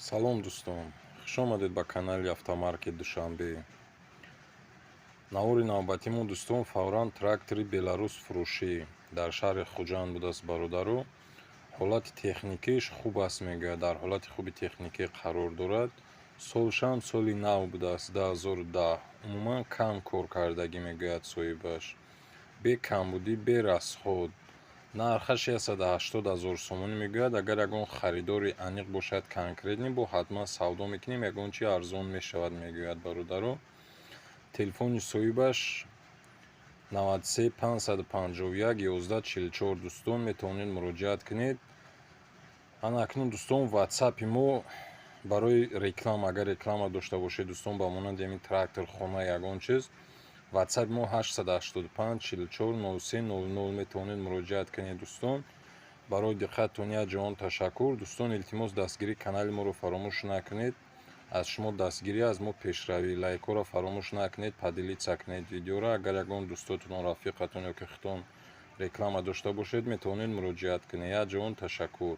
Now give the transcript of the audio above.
салом дӯстон, хуш омадед ба канали Автомаркет Душанбе. Навори навбатӣ мо дӯстон фавран трактори беларус фурӯшӣ дар шаҳри Хуҷанд будааст бародару. Ҳолати техникиаш хуб аст мегӯяд, дар ҳолати хуби техникӣ қарор дорад. Солшам соли нав будааст 2010. Умуман кам кор кардагӣ мегӯяд соҳибаш. Бе камбудӣ, бе расход. Нархаш 180 000 сомонӣ мегӯяд. Агар ягон харидори аниқ бошад конкретни бо ҳатман савдо мекунем, ягон чи арзон мешавад мегӯяд бародару. Телефони соҳибаш 93 551 1144 дӯстон метавонед муроҷиат кунед. Ана акнун дӯстон ватсапи мо барои реклама, агар реклама дошта бошед дӯстон ба монанди ҳамин трактор хона ягон чиз, ватсапи мо 885 44 03 00 метавонед муроҷиат кунед дӯстон. Барои диққаттон якҷаҳон ташаккур дӯстон. Илтимос дастгирии канали моро фаромӯш накунед. Аз шумо дастгирӣ, аз мо пешравӣ. Лайкҳоро фаромӯш накунед, падилитса кунед видеоро. Агар ягон дӯстотон, рафиқатон ё ки хитон реклама дошта бошед, метавонед муроҷиат кунед. Якҷаҳон ташаккур.